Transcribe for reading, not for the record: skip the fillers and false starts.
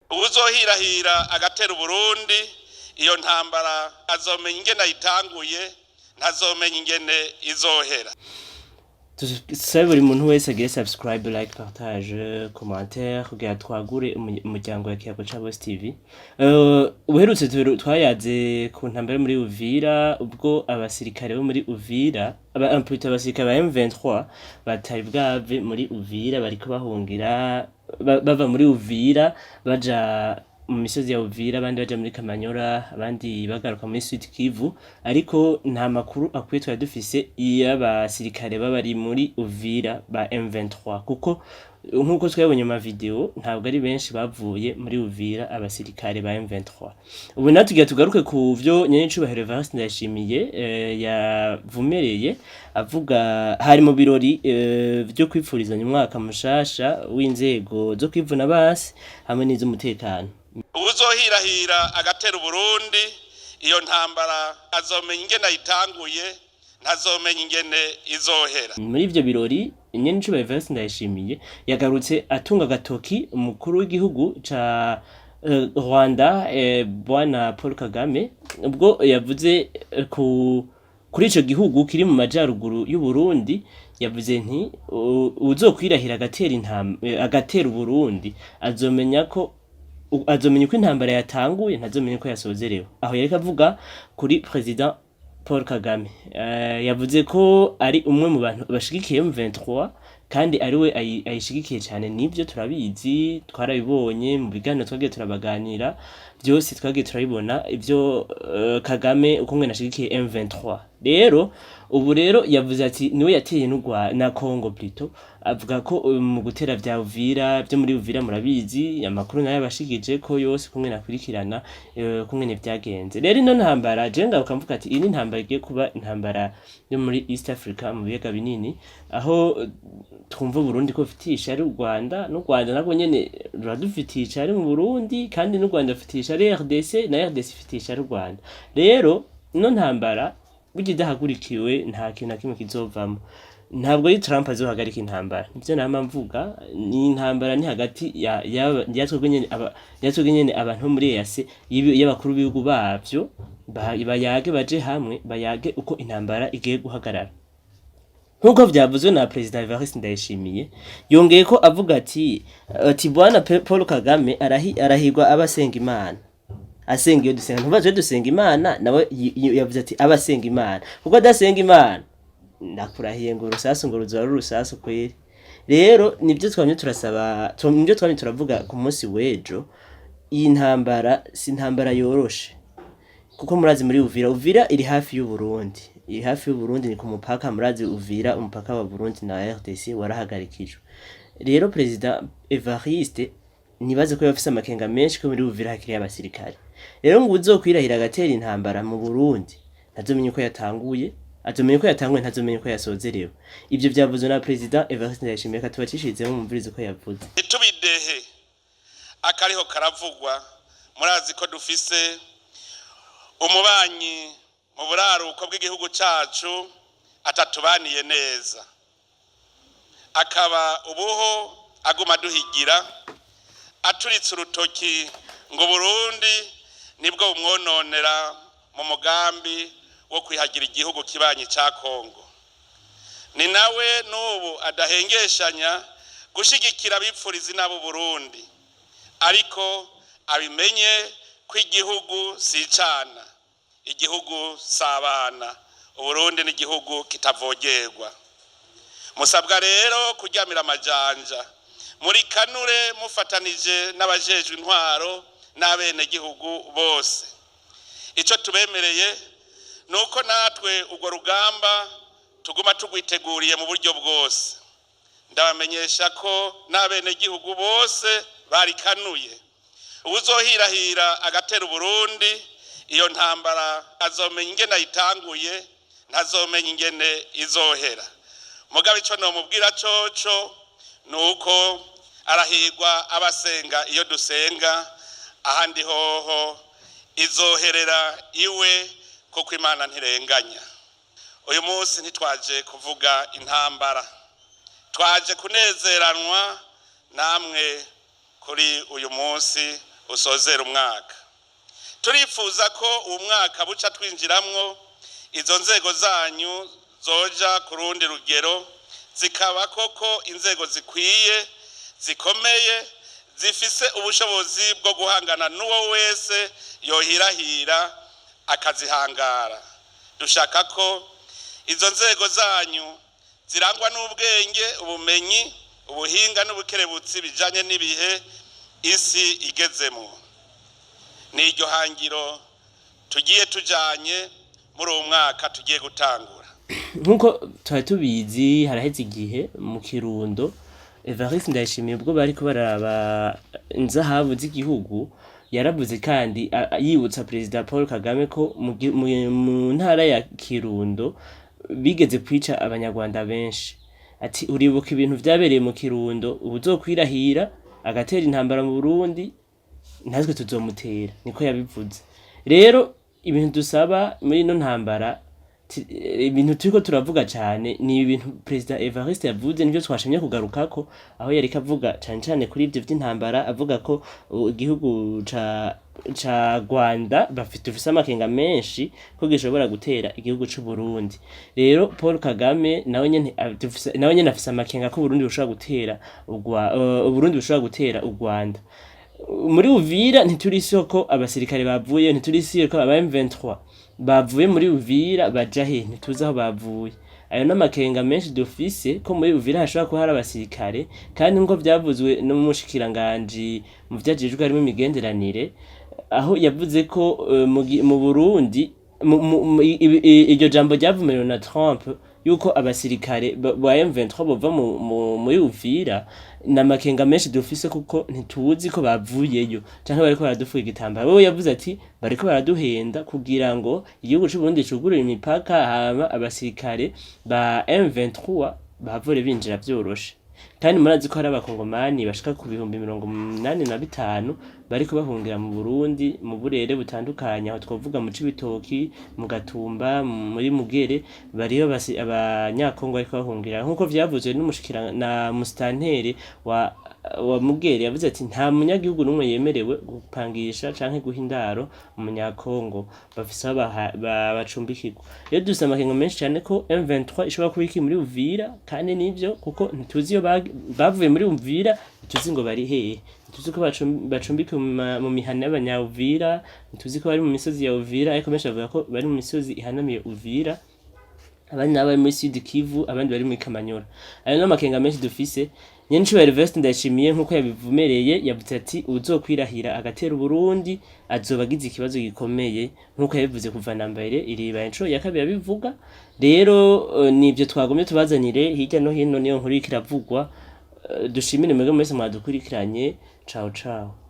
uzohirahira agatera Burundi iyo ntambara azomenya ingene ayitanguye ntazomenya ingene izohera. Tusabe buri muntu wese agire subscribe, like, partage, commentaire kugira twagure umuryango wa Kiyago ca Boss TV. Uherutse twayaze ku ntambara muri Uvira ubwo abasirikare bo muri Uvira abasirikare ba M23 batari bwave muri Uvira bariko bahungira bava muri Uvira baja mu misozi ya Uvira, abandi baja muri Kamanyora, abandi bagaruka muri Sud Kivu, ariko nta makuru akwiye twari dufise y'abasirikare babari muri Uvira ba M23 kuko nkuko twabonye mu video ntabwo ari benshi bavuye muri Uvira abasirikare ba M23. Ubu natugiye tugaruke ku vyo Nyenicubahiro Evariste Ndayishimiye yavumereye avuga hari mu birori vyo kwipfurizanya umwaka mushasha w'inzego zo kwivuna basi hamwe n'iz'umutekano. Uzohirahira agatera Burundi iyo ntambara azomenya ingene ayitanguye ntazomenya ingene izohera. Muri ivyo birori Nyenicubahiro Evariste Ndayishimiye yagarutse atunga gatoki umukuru w'igihugu ca Rwanda Bwana Paul Kagame ubwo yavuze kuri ico gihugu kiri mu majaruguru y'u Burundi, yavuze nti uzokwirahira agatera Burundi azomenya uko intambara yatanguye ntazomenya ko yasozerewe. Aho yareka avuga kuri President Paul Kagame, yavuze ko ari umwe mu bantu bashigikiye M23 kandi ari we ayishigikiye cyane. Nivyo turabizi, twarabibonye mu biganiro twagiye turabaganira, byose twagiye turabibona ivyo Kagame uko mwe nashigikiye M23. Rero ubu rero yavuze ati niwe yateye na Congo plutôt, avuga ko mu gutera vya Uvira byo muri Uvira murabizi amakuru nayo bashigije ko yose kumwe nakurikirana kumwe ne vyagenze. Rero ino ntambara jenga ukamvuga ati iyi ntambara igiye kuba intambara yo muri East Africa mu biyaga binini, aho twumva Burundi ko fitisha ari u Rwanda, n'u Rwanda nako nyene ruradufitisha ari mu Burundi, kandi n'u Rwanda fitisha ari RDC na RDC fitisha ari u Rwanda. Rero ino ntambara bigidahagurikiwe nta kintu na kimwe kizovamo. Ntabwo ari Trump azohagarika intambara, nivyo nama mvuga, ni intambara ni hagati yatwebwe nyene abantu muri EAC y'abakuru b'ibihugu bavyo bayage baje hamwe bayage uko intambara igiye guhagarara. Nkuko vyavuzwe na President Evariste Ndayishimiye, yongeye ko avuga ati Bwana Paul Kagame arahirwa abasenga Imana. Asenga iyo dusenga ntubaje dusenga Imana, nawe yavuze ati abasenga Imana kuko adasenga Imana ndakurahiye ngo urusasu ngo ruzara urusasu kweri. Rero nivyo twamye turasaba, nivyo twamye turavuga ku munsi w'ejo, iyi ntambara si ntambara yoroshe kuko murazi muri Uvira iri hafi y'u Burundi, ni ku mupaka. Murazi Uvira umupaka wa Burundi na RDC warahagarikijwe. Rero President Evariste nibaze ko yafise amakenga menshi ko muri Uvira hakiri abasirikare. Rero ngo uzokwirahira agatera intambara mu Burundi ntazomenya ko yatanguye, azomenya ko yatanguye ntazomenya ko yasozerewe. Ivyo vyavuzwe na President Evariste Ndayishimiye katubacishizemo mu mvirizo ko yavuze. Itubidehe akariho karavugwa, murazi ko dufise umubanyi mu buraruko bw'igihugu cacu atatubaniye neza, akaba ubuho aguma duhigira aturitse urutoki ngo Burundi nibwo bumwononera mu mugambi wo kwihagira igihugu kibanyi ca Kongo. Ni nawe n'ubu adahengeshanya gushigikira abipfurizi n'abo Burundi, ariko abimenye ko igihugu si cana, igihugu sabana, Uburundi ni igihugu kitavogerwa. Musabwa rero kuryamira amajanja muri kanure mufatanije n'abajejwe intwaro n'abene gihugu bose. Ico tubemereye nuko natwe urwo rugamba tuguma tugwiteguriye mu buryo bwose. Ndabamenyesha ko n'abene gihugu bose barikanuye. Uzohirahira agatera Burundi iyo ntambara azomenya ingene ayitanguye ntazomenya ingene izohera. Mugabe ico no mubwira coco nuko arahirwa abasenga iyo dusenga, ahandi hoho izoherera iwe kuko Imana ntirenganya. Uyu munsi ntitwaje kuvuga intambara, twaje kunezeranwa namwe kuri uyu munsi usozera umwaka. Turifuza ko uwo mwaka buca twinjiramwo izo nzego zanyu zoja ku rundi rugero, zikaba koko inzego zikwiye, zikomeye, zifise ubushobozi bwo guhangana n'uwo wese yohirahira akazihangara. Dushaka ko izo nzego zanyu zirangwa n'ubwenge, ubumenyi, ubuhinga n'ubukerebutsi bijanye n'ibihe isi igezemo. N'iryo hangiro tugiye tujanye muri uwo mwaka tugiye gutangura. Nkuko twari tubizi haraheze igihe mu Kirundo Evariste Ndayishimiye ubwo bariko baraba inzahabu z'igihugu yaravuze kandi yibutsa Perezida Paul Kagame ko mu ntara ya Kirundo bigeze kwica abanyarwanda benshi. Ati uribuka ibintu vyabereye mu Kirundo, ubuzokwirahira agatera intambara mu Burundi natwe tuzomutera, niko yabivuze. Rero ibintu dusaba muri ino ntambara, ibintu turiko turavuga cyane ni ibintu Perezida Evariste yavuze, nivyo twashimye kugarukako, aho yariko avuga cyane cyane kuri ivyo vy'intambara, avuga ko igihugu ca Rwanda bafise amakenga menshi ko gishobora gutera igihugu c'u Burundi. Rero Paul Kagame nawe nyene afise amakenga ko Burundi bushobora gutera Burundi bushobora gutera u Rwanda. Muri Uvira ntiturisiyo ko abasirikare bavuye, ntiturisiyo ko aba M23 bavuye muri Uvira baja he, ntituzi aho bavuye. Ayo n'amakenga menshi dufise ko muri Uvira hashobora kuba hari abasirikare, kandi ngo vyavuzwe no mushikiranganje mu vyajejwe harimo imigenderanire, aho yavuze ko mu Burundi iryo jambo ryavumerewe na Trump yuko abasirikare ba M23 bova muri Uvira. N'amakenga menshi dufise kuko ntituzi ko bavuyeyo canke bariko baradufuga igitambara. Wewe yavuze ati bariko baraduhenda kugira ngo igihugu c'u Burundi cugurure imipaka, hama abasirikare ba M23 bavure binjira vyoroshe. Kandi murazi ko hari abakongomani bashika ku 85,000 bariko bahungira mu Burundi mu burere butandukanye, aho twovuga mu Cibitoki, mu Gatumba, muri Mugere, bariyo abanyakongo bariko bahungira. Nkuko vyavuzwe n'umushikira na mustantere wa Mugere, yavuze ati nta munyagihugu numwe yemerewe gupangisha canke guha indaro umunyakongo, bafise bacumbikirwa. Rero dufise amakenga menshi cyane ko M23 ishobora kubiki muri Uvira, kandi nivyo kuko ntituzi iyo bavuye muri Uvira, ntituzi ngo bari hehe, ntituzi ko bacumbika mu mihana y'abanya-Uvira, ntituzi ko bari mu misozi ya Uvira, ariko menshi bavuga ko bari mu misozi ihanamiye Uvira, abandi nabo bari muri Sud Kivu, abandi bari muri Kamanyora. Ayo n'amakenga menshi dufise. Nyenshi Evariste Ndayishimiye nkuko yabivumereye yavuze ati uzokwirahira agatera Burundi azobagize ikibazo gikomeye, nkuko yabivuze kuva na mbere iriba inco ya kabiri yabivuga. Rero nivyo twagomye tubazanire hirya no hino, niyo nkuru ikiravugwa. Dushimire mwebwe mwese mwadukurikiranye. Ciao ciao.